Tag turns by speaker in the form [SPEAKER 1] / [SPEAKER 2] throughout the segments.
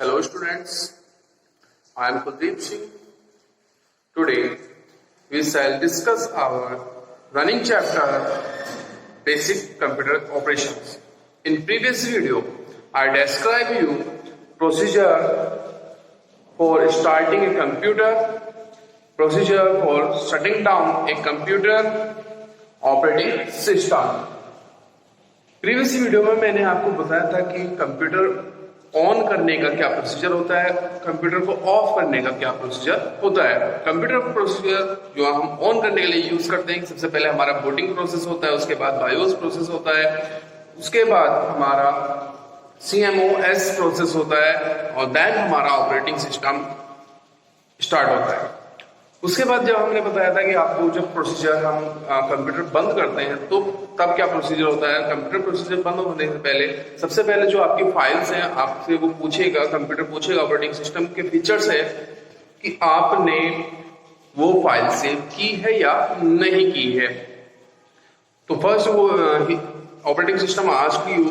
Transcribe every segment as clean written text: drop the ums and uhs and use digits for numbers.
[SPEAKER 1] Hello students, I am Kuldeep Singh. Today we shall discuss our running chapter Basic Computer Operations. In previous video, I described you procedure for starting a computer, procedure for shutting down a computer operating system. Previous video में मैंने आपको बताया था कि computer on करने का क्या procedure होता है, कंप्यूटर को ऑफ करने का क्या प्रोसीजर होता है। कंप्यूटर प्रोसीजर जो हम ऑन करने के लिए यूज करते हैं, सबसे पहले हमारा बूटिंग प्रोसेस होता है, उसके बाद बायोस प्रोसेस होता है, उसके बाद हमारा CMOS प्रोसेस होता है और देन हमारा ऑपरेटिंग सिस्टम स्टार्ट होता है। उसके बाद जब हमने बताया था कि आपको जब प्रोसीजर हम कंप्यूटर बंद करते हैं तो तब क्या प्रोसीजर होता है। कंप्यूटर प्रोसीजर बंद होने से पहले सबसे पहले जो आपकी फाइल्स हैं आपसे वो पूछेगा, कंप्यूटर पूछेगा ऑपरेटिंग सिस्टम के फीचर्स है कि आपने वो फाइल सेव की है या नहीं की है। तो फर्स्ट वो operating system ask you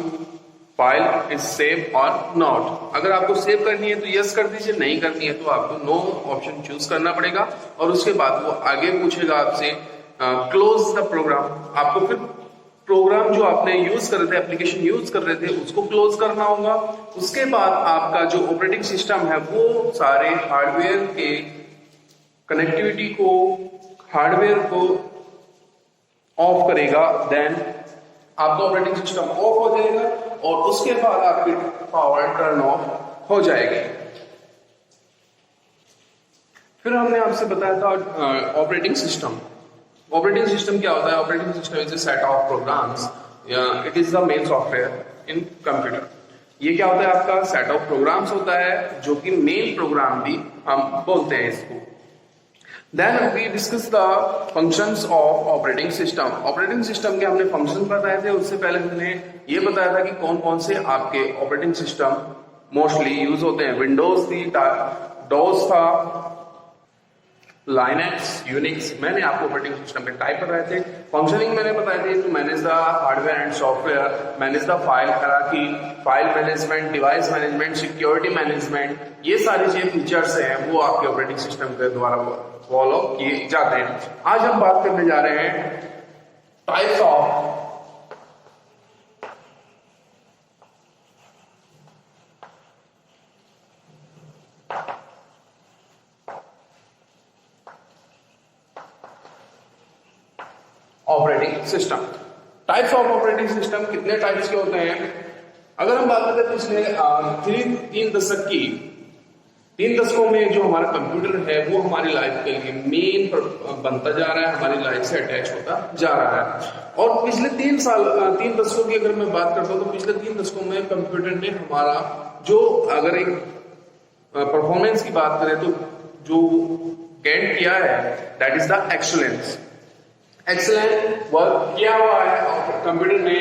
[SPEAKER 1] file is save और नॉट। अगर आपको सेव करनी है तो यस कर दीजिए, नहीं करनी है तो आपको नो ऑप्शन चूज करना पड़ेगा। और उसके बाद वो आगे पूछेगा आपसे क्लोज द प्रोग्राम। आपको फिर प्रोग्राम जो आपने यूज कर रहे थे, एप्लीकेशन यूज कर रहे थे, उसको क्लोज करना होगा। उसके बाद आपका जो ऑपरेटिंग सिस्टम है वो सारे हार्डवेयर के कनेक्टिविटी को, हार्डवेयर को ऑफ करेगा। देन आपका ऑपरेटिंग सिस्टम ऑफ हो जाएगा और उसके बाद आपकी पावर टर्न ऑफ हो जाएगी। फिर हमने आपसे बताया था ऑपरेटिंग सिस्टम। ऑपरेटिंग सिस्टम क्या होता है? Operating system is a set of programs, it is the main software in computer. ये क्या होता है? आपका सेट ऑफ प्रोग्राम्स होता है जो कि मेन प्रोग्राम भी हम बोलते हैं इसको। Then we discuss the functions of operating system. Operating system के हमने फंक्शन बताए थे। उससे पहले हमने ये बताया था कि कौन कौन से आपके ऑपरेटिंग सिस्टम मोस्टली यूज होते हैं। विंडोज थी, डॉस था, लाइनक्स, यूनिक्स। मैंने आपको ऑपरेटिंग सिस्टम के टाइप बताए थे। फंक्शनिंग मैंने बताए थे to manage the hardware and software, manage the file hierarchy, file management, device management, security management. ये सारे जो फीचर्स हैं वो आपके ऑपरेटिंग सिस्टम के द्वारा फॉलो किए जाते हैं। आज हम बात करने जा रहे हैं types of operating system. Types of operating system कितने टाइप्स के होते हैं? अगर हम बात करें पिछले 3 दशक की, 3 दशकों में जो हमारा कंप्यूटर है वो हमारी लाइफ के लिए मेन बनता जा रहा है, हमारी लाइफ से अटैच होता जा रहा है। और पिछले 3 दशकों की अगर मैं बात करता हूँ तो पिछले 3 दशकों में कंप्यूटर ने हमारा जो, अगर एक परफॉर्मेंस की बात करें तो जो गेन किया है that is the excellence. Excellent work किया हुआ है कंप्यूटर ने।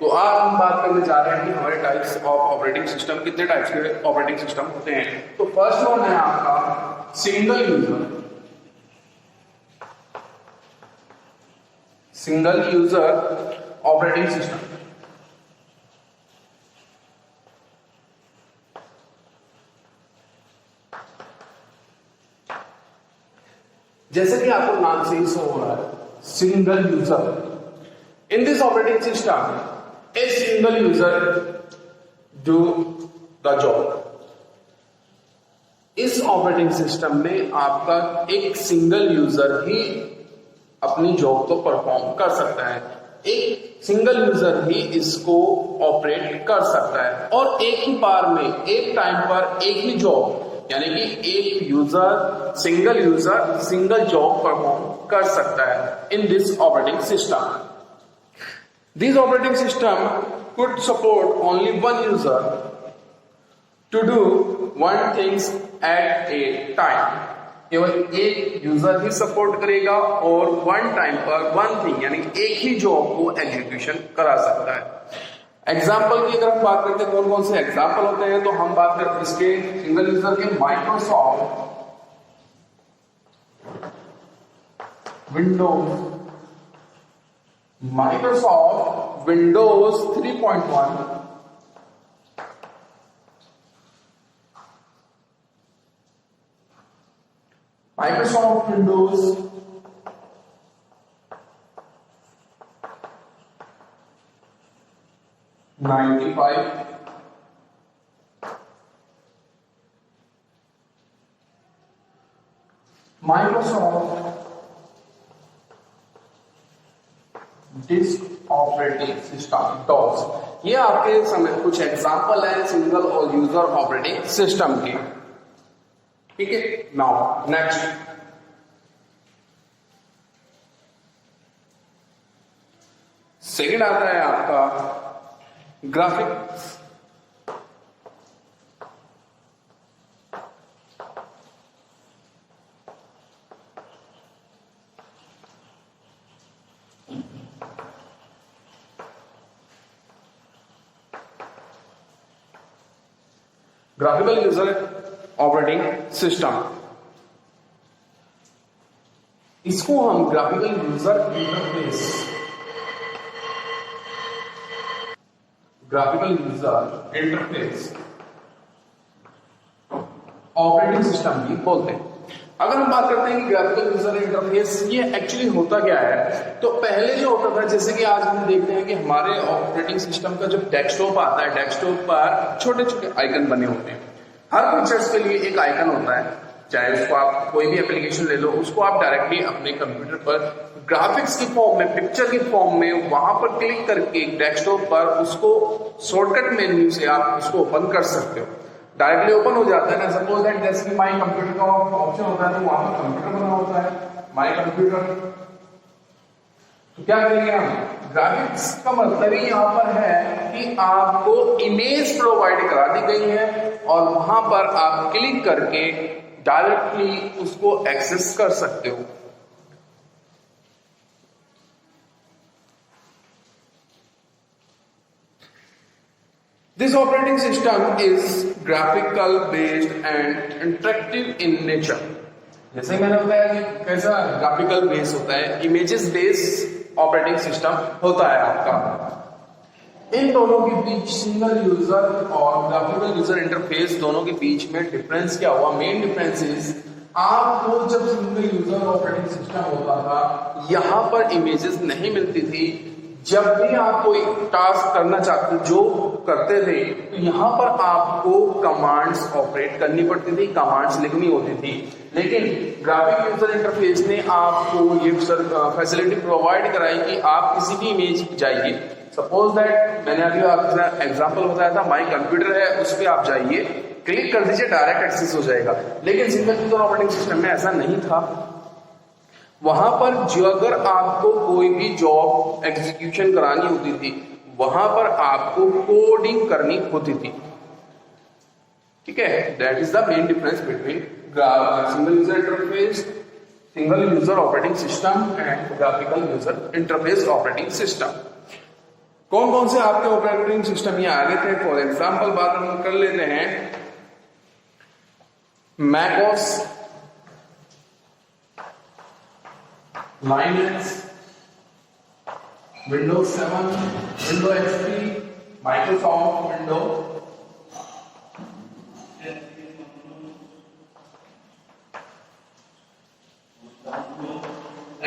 [SPEAKER 1] तो आज हम बात करने जा रहे हैं कि हमारे टाइप्स ऑफ ऑपरेटिंग सिस्टम, कितने टाइप्स के ऑपरेटिंग सिस्टम होते हैं। तो फर्स्ट वन है आपका single user. Single user operating system. जैसे कि आपको नाम से ही शो हो रहा है, single user. In this operating system a single user do the job। इस ऑपरेटिंग सिस्टम में आपका एक सिंगल यूजर ही अपनी जॉब को परफॉर्म कर सकता है। एक सिंगल यूजर ही इसको ऑपरेट कर सकता है और एक ही बार में, एक टाइम पर एक ही जॉब, यानी कि एक यूजर, सिंगल जॉब परफॉर्म कर सकता है in this operating system. This operating system could support only one user to do one things at a time। केवल एक यूजर ही सपोर्ट करेगा और वन टाइम पर वन थिंग, यानी एक ही जॉब को एग्जीक्यूशन करा सकता है। एग्जाम्पल की अगर हम बात करते हैं कौन कौन से एग्जाम्पल होते हैं, तो हम बात करते हैं इसके सिंगल यूजर के Microsoft Windows, Microsoft Windows 3.1, Microsoft Windows 95, Microsoft disk operating system DOS. ये आपके समय कुछ एग्जांपल है सिंगल और यूजर ऑपरेटिंग सिस्टम के। ठीक है, नाउ नेक्स्ट सेकंड आता है आपका graphics. Graphical user operating system, इसको हम graphical user interface, graphical user interface operating system भी बोलते हैं। अगर हम बात करते हैं कि ग्राफिकल यूजर इंटरफेस ये एक्चुअली होता क्या है, तो पहले जो होता था, जैसे कि आज हम देखते हैं कि हमारे ऑपरेटिंग सिस्टम का जो डेस्कटॉप आता है, डेस्कटॉप पर छोटे छोटे आइकन बने होते हैं। हर फीचर्स के लिए एक आइकन होता है, चाहे उसको आप कोई भी एप्लीकेशन ले लो, उसको आप डायरेक्टली अपने कंप्यूटर पर ग्राफिक्स की फॉर्म में, पिक्चर की फॉर्म में वहां पर क्लिक करके डेस्कटॉप पर उसको शॉर्टकट मेन्यू से आप उसको ओपन कर सकते हो। डायरेक्टली ओपन हो जाता है ना। सपोज दैट जैसे कि माई कंप्यूटर का ऑप्शन होता है, तो वहां पर कंप्यूटर बना होता है, माई कंप्यूटर। तो क्या करेंगे हम, ग्राफिक्स का मतलब ही यहां पर है कि आपको इमेज प्रोवाइड करा दी गई है और वहां पर आप क्लिक करके डायरेक्टली उसको एक्सेस कर सकते हो। This operating system is graphical based and interactive in nature. जैसे मैंने बताया कि कैसा ग्राफिकल बेस होता है, इमेजेस बेस्ड ऑपरेटिंग सिस्टम होता है आपका। इन दोनों के बीच सिंगल यूजर और ग्राफिकल यूजर इंटरफेस दोनों के बीच में डिफरेंस क्या हुआ, मेन डिफरेंस इज आपको जब सिंगल यूजर ऑपरेटिंग सिस्टम होता था, यहां पर इमेजेस नहीं मिलती थी। जब भी आप कोई टास्क करना चाहते जो करते थे, तो यहां पर आपको कमांड्स ऑपरेट करनी पड़ती थी, कमांड्स लिखनी होती थी। लेकिन ग्राफिक यूजर इंटरफेस ने आपको ये फैसिलिटी प्रोवाइड कराई कि आप किसी भी इमेज जाइए। सपोज दैट मैंने अभी आपका एग्जांपल बताया था, माई कंप्यूटर है, उस पर आप जाइए, क्लिक कर दीजिए, डायरेक्ट एक्सेस हो जाएगा। लेकिन सिंगल यूजर ऑपरेटिंग सिस्टम में ऐसा नहीं था। वहां पर जो अगर आपको कोई भी जॉब एग्जीक्यूशन करानी होती थी, वहां पर आपको कोडिंग करनी होती थी। ठीक है, that is the main difference between single user interface, single user operating system and graphical user interface operating system. कौन कौन से आपके ऑपरेटिंग सिस्टम ये आगे थे, फॉर एग्जाम्पल बात हम कर लेते हैं। MacOS, Linux, Windows 7, Windows XP, Microsoft Windows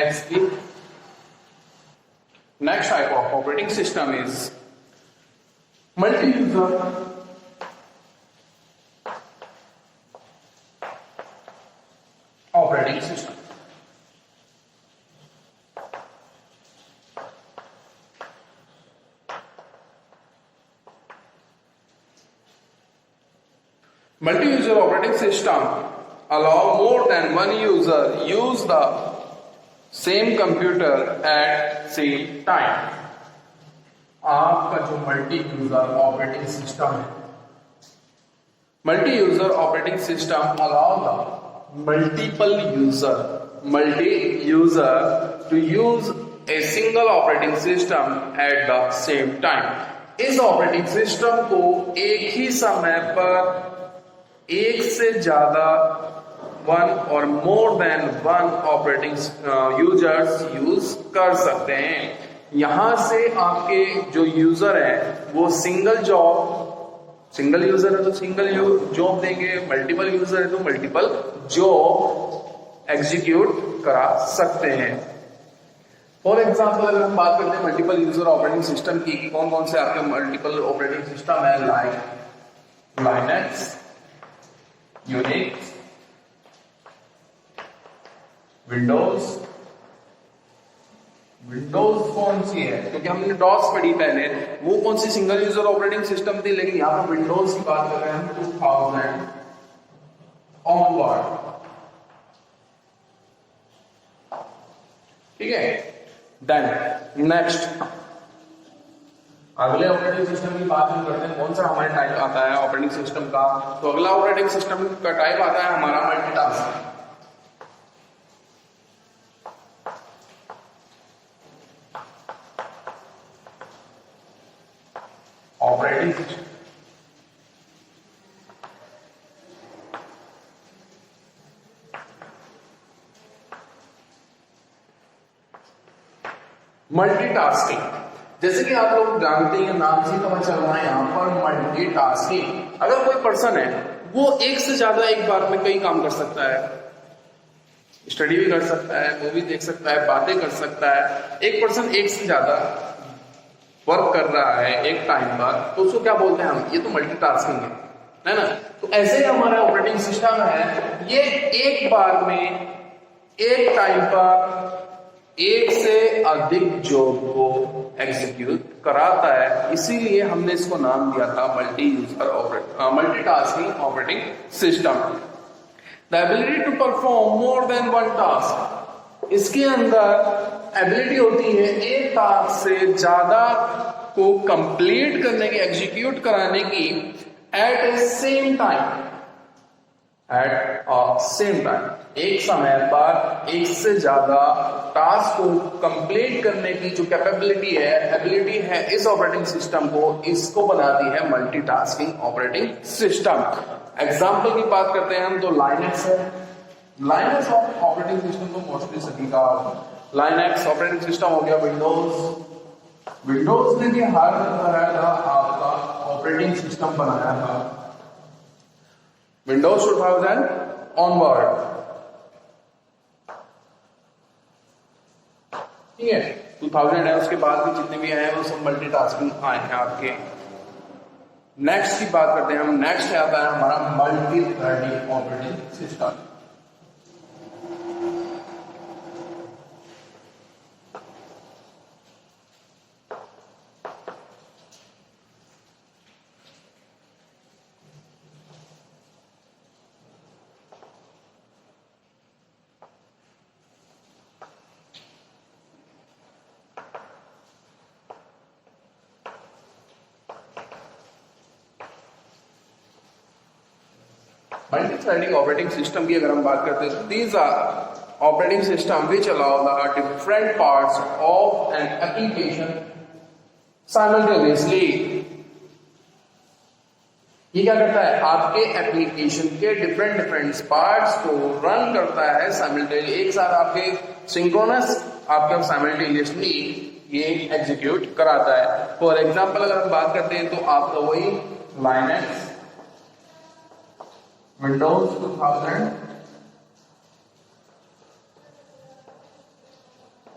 [SPEAKER 1] XP. Next type of operating system is multi-user operating system. Multi-user operating system allow more than one user use the same computer at same time. आपका जो multi user operating system है, multi user operating system allow the multiple user to use a single operating system at the same time. इस operating system को एक ही समय पर एक से ज्यादा वन और मोर than one operating users use कर सकते हैं। यहां से आपके जो यूजर है वो सिंगल यूजर है तो सिंगल जॉब देंगे, मल्टीपल यूजर है तो मल्टीपल जॉब एग्जीक्यूट करा सकते हैं। फॉर एग्जाम्पल अगर हम बात करते हैं मल्टीपल यूजर ऑपरेटिंग सिस्टम की, कौन कौन से आपके मल्टीपल ऑपरेटिंग सिस्टम है, like Linux, Unix, Windows. Windows कौन सी है, क्योंकि हमने डॉस पढ़ी पहले, वो कौन सी सिंगल यूजर ऑपरेटिंग सिस्टम थी, लेकिन यहां पर विंडोज की बात कर रहे हैं हम 2000 ऑनवर्ड। ठीक है, देन नेक्स्ट अगले ऑपरेटिंग सिस्टम की बात हम करते हैं, कौन सा हमारे टाइप आता है ऑपरेटिंग सिस्टम का। तो अगला ऑपरेटिंग सिस्टम का टाइप आता है हमारा मल्टीटास्किंग। ऑपरेटिंग सिस्टम मल्टीटास्किंग, जैसे कि आप लोग जानते हैं, नाम से पता चल रहा है यहाँ पर मल्टीटास्किंग। अगर कोई पर्सन है वो एक से ज्यादा एक बार में कई काम कर सकता है, स्टडी भी कर सकता है, मूवी देख सकता है, बातें कर सकता है। एक पर्सन एक से ज्यादा वर्क कर रहा है एक टाइम पर, तो उसको क्या बोलते हैं हम, ये तो मल्टीटास्किंग है ना। तो ऐसे ही हमारा ऑपरेटिंग सिस्टम है, ये एक बार में एक टाइम पर एक से अधिक जॉब को एग्जीक्यूट कराता है, इसीलिए हमने इसको नाम दिया था multitasking operating system. The ability to perform more than one task, इसके अंदर एबिलिटी होती है एक टास्क से ज्यादा को कंप्लीट करने की, एग्जीक्यूट कराने की एट ए सेम टाइम, एक समय पर एक से ज्यादा टास्क को कंप्लीट करने की जो कैपेबिलिटी है, एबिलिटी है इस ऑपरेटिंग सिस्टम को, इसको बनाती है मल्टीटास्किंग ऑपरेटिंग सिस्टम। एग्जाम्पल की बात करते हैं हम, तो लाइनक्स है। लाइनक्स ऑपरेटिंग सिस्टम तो मोस्टली सभी का लाइनक्स ऑपरेटिंग सिस्टम हो गया। विंडोज ने भी हर तरह का आपका ऑपरेटिंग सिस्टम बनाया था, विंडोज 2000 ऑनवर्ड। ठीक है, 2000 है, उसके बाद भी जितने भी आए हैं वो सब मल्टीटास्किंग आए हैं आपके। नेक्स्ट की बात करते हैं हम, नेक्स्ट आता है हमारा multi threading operating system. Multi threading operating system की अगर हम बात करते हैं, these are operating system which allow the different parts of an application simultaneously. ये क्या करता है, आपके एप्लीकेशन के डिफरेंट पार्ट्स को रन करता है साइमल्टेनियसली, एक साथ आपके सिंक्रोनस आपके साइमल्टेनियसली ये एग्जीक्यूट कराता है। फॉर एग्जांपल अगर हम बात करते हैं तो आपका वही लाइनक्स, विंडोज 2000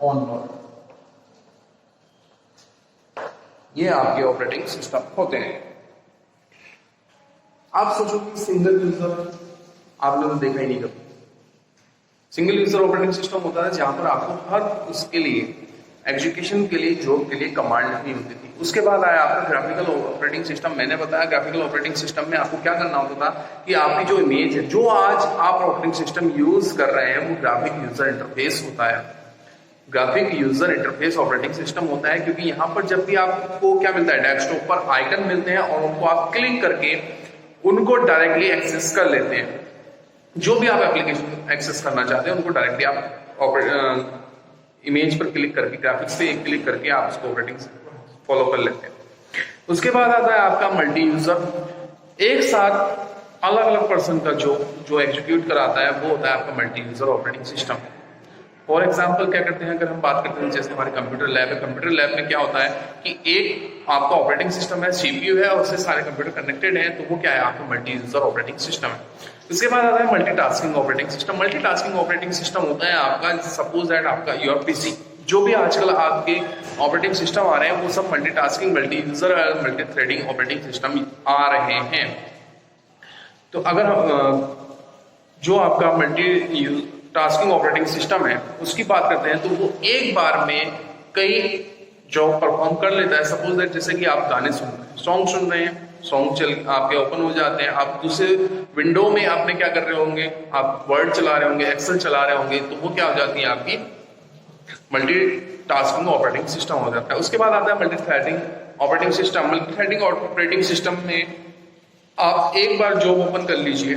[SPEAKER 1] ऑनवर्ड, ये आपके ऑपरेटिंग सिस्टम होते हैं। आप सोचो कि सिंगल यूजर आपने तो देखा ही नहीं कभी। सिंगल यूजर ऑपरेटिंग सिस्टम होता है जहां पर आपको हर उसके लिए एजुकेशन के लिए, जॉब के लिए कमांड लिखनी होती थी। उसके बाद आया आपका ग्राफिकल ऑपरेटिंग सिस्टम। मैंने बताया ग्राफिकल ऑपरेटिंग सिस्टम में आपको क्या करना होता था कि आपकी जो इमेज है, जो आज आप ऑपरेटिंग सिस्टम यूज कर रहे हैं, वो ग्राफिक यूजर इंटरफेस होता है। Graphic user interface operating system होता है, क्योंकि यहाँ पर जब भी आपको क्या मिलता है, डेस्कटॉप पर आइकन मिलते हैं और उनको आप क्लिक करके उनको डायरेक्टली एक्सेस कर लेते हैं। जो भी आप एप्लीकेशन एक्सेस करना चाहते हैं उनको डायरेक्टली आप इमेज पर क्लिक करके, ग्राफिक्स पे एक क्लिक करके आप उसको ऑपरेटिंग फॉलो कर लेते हैं। उसके बाद आता है आपका मल्टी यूजर, एक साथ अलग अलग पर्सन का जो एग्जीक्यूट कराता है वो होता है आपका multi user operating system. For example क्या करते हैं, अगर हम बात करते हैं जैसे हमारे कंप्यूटर लैब है, कंप्यूटर लैब में क्या होता है कि एक आपका ऑपरेटिंग सिस्टम है, सीपीयू है और उससे सारे कंप्यूटर कनेक्टेड है, तो वो क्या है आपका मल्टी यूजर ऑपरेटिंग सिस्टम है। इसके बाद आता है multitasking operating system. Multitasking operating system होता है आपका, सपोज दैट आपका योर पीसी, जो भी आजकल आपके ऑपरेटिंग सिस्टम आ रहे हैं वो सब multitasking, multi user, multi threading operating system आ रहे हैं। तो अगर जो आपका मल्टी टास्किंग ऑपरेटिंग सिस्टम है उसकी बात करते हैं तो वो एक बार में कई जॉब परफॉर्म कर लेता है। सपोज दैट जैसे कि आप गाने सुन रहे हैं, सॉन्ग सुन रहे हैं, सॉन्ग चल आपके ओपन हो जाते हैं, आप दूसरे विंडो में आपने क्या कर रहे होंगे, आप वर्ड चला रहे होंगे, एक्सेल चला रहे होंगे, तो वो क्या हो जाती है आपकी मल्टी टास्किंग ऑपरेटिंग सिस्टम हो जाता है। उसके बाद आता है multi threading operating system. Multi threading operating system में आप एक बार जॉब ओपन कर लीजिए,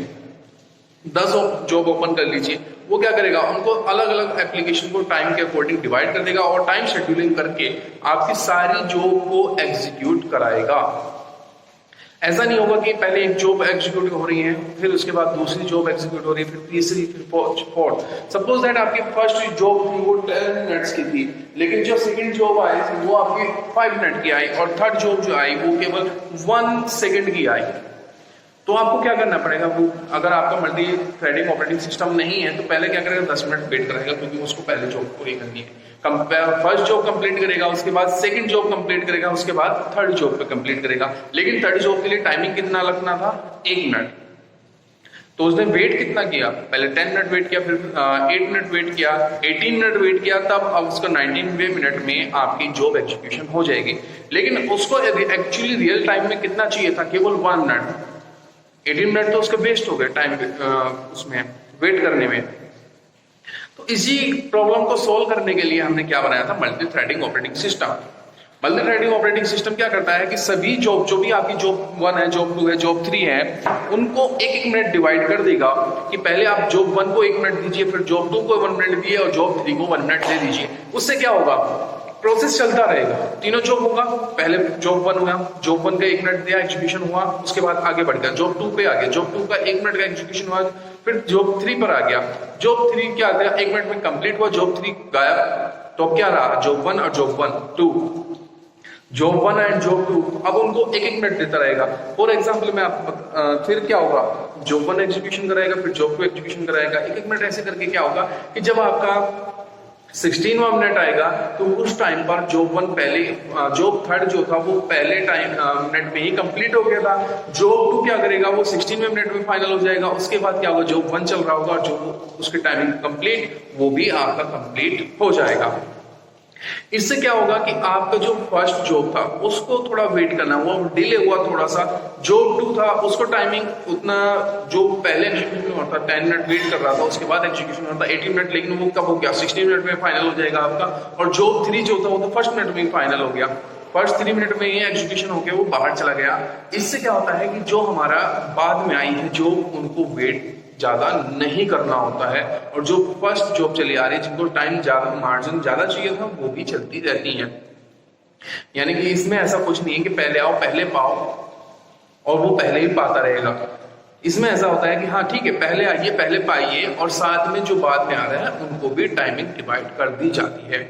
[SPEAKER 1] 10 जॉब ओपन कर लीजिए, वो क्या करेगा, उनको अलग अलग एप्लीकेशन को टाइम के अकॉर्डिंग डिवाइड कर देगा और टाइम शेड्यूलिंग करके आपकी सारी जॉब को एग्जीक्यूट कराएगा। ऐसा नहीं होगा कि पहले एक जॉब एग्जीक्यूट हो रही है, फिर उसके बाद दूसरी जॉब एग्जीक्यूट हो रही है, फिर तीसरी, फिर फोर्थ। सपोज दैट आपकी फर्स्ट जॉब थी वो 10 मिनट्स की थी, लेकिन जो सेकंड जॉब आई थी वो आपकी 5 मिनट की आई, और थर्ड जॉब जो आई वो केवल 1 सेकंड की आई। तो आपको क्या करना पड़ेगा, वो अगर आपका मल्टी थ्रेडिंग ऑपरेटिंग सिस्टम नहीं है तो पहले क्या करेगा, 10 मिनट वेट करेगा, क्योंकि उसको पहले जॉब पूरी करनी है। फर्स्ट जॉब कंप्लीट करेगा, उसके बाद सेकंड जॉब कंप्लीट करेगा, उसके बाद थर्ड जॉब पे कंप्लीट करेगा। लेकिन थर्ड जॉब के लिए टाइमिंग कितना लगना था, 1 मिनट। तो उसने वेट कितना किया, पहले 10 मिनट वेट किया, फिर 8 मिनट वेट किया, 18 मिनट वेट किया, तब अब उसका 19वें मिनट में आपकी जॉब एग्जीक्यूशन हो जाएगी। लेकिन उसको एक्चुअली रियल टाइम में कितना चाहिए था, केवल 1 मिनट। 18 मिनट तो उसके वेस्ट हो गए टाइम उसमें वेट करने में। तो इसी प्रॉब्लम को सोल्व करने के लिए हमने क्या बनाया था, multi threading operating system. Multi threading operating system क्या करता है कि सभी जॉब, जो भी आपकी जॉब 1 है, जॉब 2 है, जॉब 3 है, उनको 1-1 मिनट डिवाइड कर देगा कि पहले आप जॉब 1 को 1 मिनट दीजिए, फिर जॉब 2 को 1 मिनट दिए और जॉब 3 को 1 मिनट दे दीजिए। उससे क्या होगा, प्रोसेस चलता रहेगा, तीनों जॉब होगा। पहले जॉब 1 हुआ, जॉब 1 का 1 मिनट दिया, एग्जीक्यूशन हुआ, उसके बाद आगे बढ़ गया, जॉब 2 पे आ गया, जॉब 2 का 1 मिनट का एग्जीक्यूशन हुआ, फिर जॉब 3 पर आ गया, जॉब 3 क्या गया, 1 मिनट में कंप्लीट हुआ, जॉब 3 गायब। तो अब क्या रहा, जॉब 1 और जॉब 2, जॉब 1 एंड जॉब 2, अब उनको 1-1 मिनट देता रहेगा। फॉर एग्जाम्पल में आप फिर क्या होगा, जॉब 1 एग्जीक्यूशन कराएगा, फिर जॉब 2 एग्जीक्यूशन कराएगा, 1-1 मिनट ऐसे करके क्या होगा कि जब आपका 16वां मिनट आएगा तो उस टाइम पर जॉब 1 पहले, जॉब 3 जो था वो पहले टाइम मिनट में ही कंप्लीट हो गया था। जॉब 2 क्या करेगा, वो 16वें मिनट में फाइनल हो जाएगा। उसके बाद क्या होगा, जॉब 1 चल रहा होगा और जो उसकी टाइमिंग कंप्लीट, वो भी आपका कंप्लीट हो जाएगा। इससे क्या होगा कि आपका जो फर्स्ट जॉब था उसको थोड़ा वेट करना हुआ, डिले हुआ थोड़ा सा। जॉब 2 था उसको टाइमिंग उतना, जो पहले एग्जीक्यूशन होता 10 मिनट वेट कर रहा था, उसके बाद एग्जीक्यूशन होता 18 मिनट, लेकिन वो कब हो गया, 16 मिनट में फाइनल हो जाएगा आपका। और जॉब 3 जो था वो तो फर्स्ट मिनट में ही फाइनल हो गया, फर्स्ट 3 मिनट में ही एग्जीक्यूशन होकर वो बाहर चला गया। इससे क्या होता है कि जो हमारा बाद में आई है जॉब, उनको वेट ज्यादा नहीं करना होता है, और जो फर्स्ट जॉब चली आ रही है, जिनको टाइम ज्यादा, मार्जिन ज्यादा चाहिए था, वो भी चलती रहती है। यानी कि इसमें ऐसा कुछ नहीं है कि पहले आओ पहले पाओ और वो पहले ही पाता रहेगा। इसमें ऐसा होता है कि हाँ ठीक है, पहले आइए पहले पाइए, और साथ में जो बाद में आ रहे हैं उनको भी टाइमिंग डिवाइड कर दी जाती है।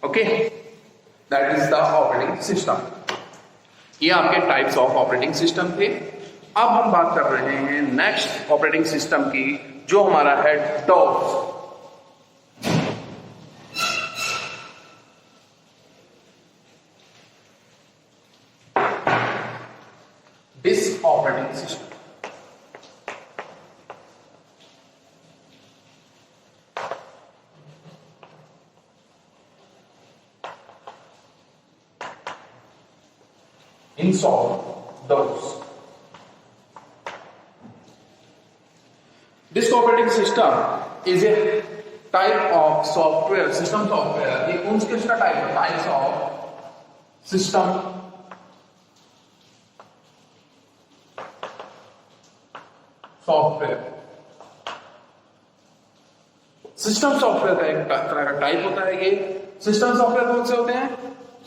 [SPEAKER 1] Okay, that is the operating system. ये आपके टाइप्स ऑफ ऑपरेटिंग सिस्टम थे। अब हम बात कर रहे हैं नेक्स्ट ऑपरेटिंग सिस्टम की, जो हमारा है DOS. Disk operating system. Install DOS. Disk operating system is a type of software, system software. ये कौन सी किसका टाइप है, types of system software. System software का एक तरह का टाइप होता है। ये सिस्टम सॉफ्टवेयर कौन से होते हैं,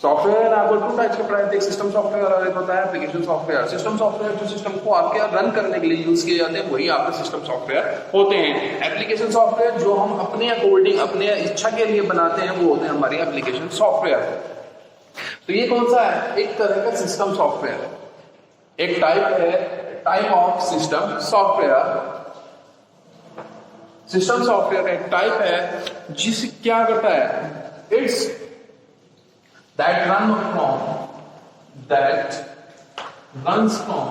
[SPEAKER 1] सॉफ्टवेयर आपको 2 टाइप्स के पढ़ाए थे, एक सिस्टम सॉफ्टवेयर और एक होता है एप्लीकेशन सॉफ्टवेयर। सिस्टम सॉफ्टवेयर जो सिस्टम को आपके रन करने के लिए यूज किए जाते हैं, वही आपके सिस्टम सॉफ्टवेयर होते हैं। एप्लीकेशन सॉफ्टवेयर जो हम अपने अकॉर्डिंग, अपने इच्छा के लिए बनाते हैं, वो होते हैं हमारे एप्लीकेशन सॉफ्टवेयर। तो ये कौन सा है, एक तरह का सिस्टम सॉफ्टवेयर। एक टाइप है type of system software. System software का एक टाइप है जिसे क्या करता है, इट्स दैट रन्स फ्रॉम,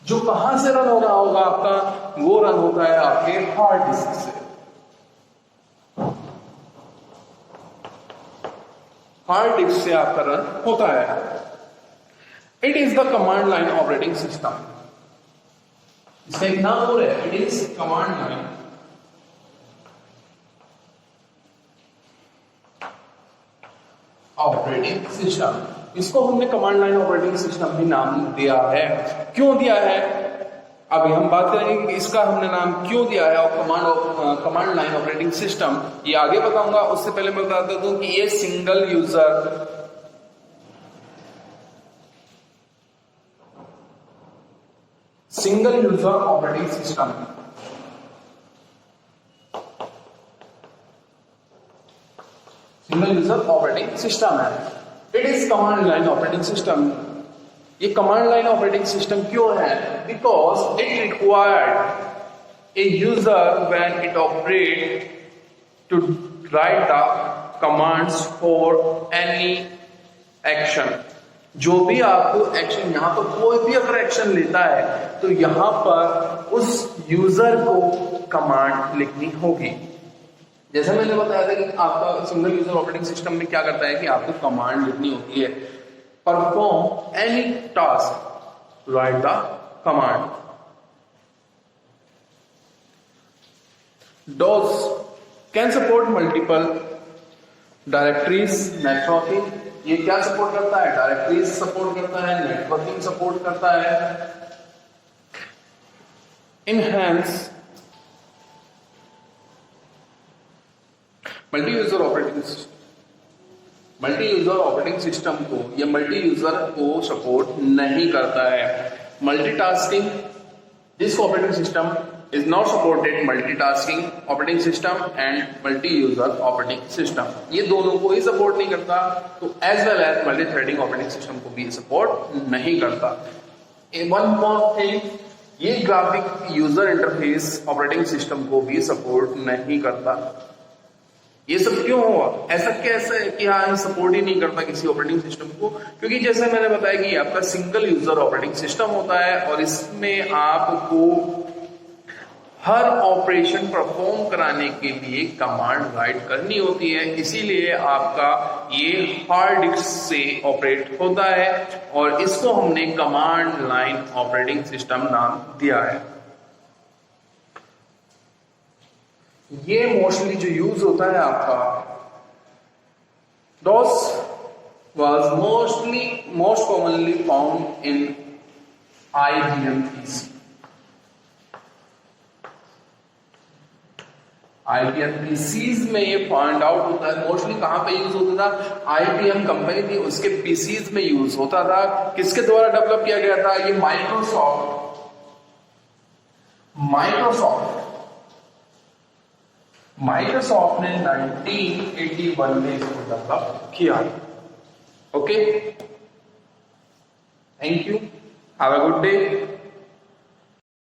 [SPEAKER 1] जो कहां से रन हो रहा होगा आपका, वो रन होता है आपके हार्ड डिस्क से। हार्ड डिस्क से आपका रन होता है। It is the command line operating system. इसका एक नाम और है, it is command line operating system. इसको हमने कमांड लाइन ऑपरेटिंग सिस्टम भी नाम दिया है। क्यों दिया है, अभी हम बात करेंगे कि इसका हमने नाम क्यों दिया है और कमांड लाइन ऑपरेटिंग सिस्टम ये आगे बताऊंगा। उससे पहले मैं बता देता हूं कि ये single user operating system, single user operating system है। It is command line operating system. ये कमांड लाइन ऑपरेटिंग सिस्टम क्यों है, because it required a user when it operate to write the commands for any action. जो भी आपको action, यहां पर कोई भी अगर एक्शन लेता है तो यहां पर उस यूजर को कमांड लिखनी होगी। जैसे मैंने बताया था कि आपका सिंगल यूजर ऑपरेटिंग सिस्टम में क्या करता है कि आपको कमांड लिखनी होती है, perform any task, write the command. DOS can support multiple directories, networking. ये क्या सपोर्ट करता है, डायरेक्टरीज सपोर्ट करता है, नेटवर्किंग सपोर्ट करता है। Enhance multi user operating system को या मल्टी यूजर को सपोर्ट नहीं करता है। Multitasking, this operating system is not supported multitasking operating system and multi user operating system. ये दोनों को ही सपोर्ट नहीं करता, तो as well as multi threading operating system को भी सपोर्ट नहीं करता। वन मोर थिंग, ये graphic user interface operating system को भी सपोर्ट नहीं करता। ये सब क्यों हुआ, ऐसा कैसे है कि हाँ सपोर्ट ही नहीं करता किसी ऑपरेटिंग सिस्टम को, क्योंकि जैसे मैंने बताया कि आपका सिंगल यूजर ऑपरेटिंग सिस्टम होता है और इसमें आपको हर ऑपरेशन परफॉर्म कराने के लिए कमांड राइट करनी होती है। इसीलिए आपका ये हार्ड डिस्क से ऑपरेट होता है और इसको हमने कमांड लाइन ऑपरेटिंग सिस्टम नाम दिया है। ये मोस्टली जो यूज होता है आपका, DOS was most commonly found in IBM PC। IBM PCs में ये फाइंड आउट होता है। मोस्टली कहां पे यूज होता था, IBM कंपनी थी उसके PCs में यूज होता था। किसके द्वारा डेवलप किया गया था, ये माइक्रोसॉफ्ट ने 1981 में इसको डेवलप किया। Okay, thank you, have a good day.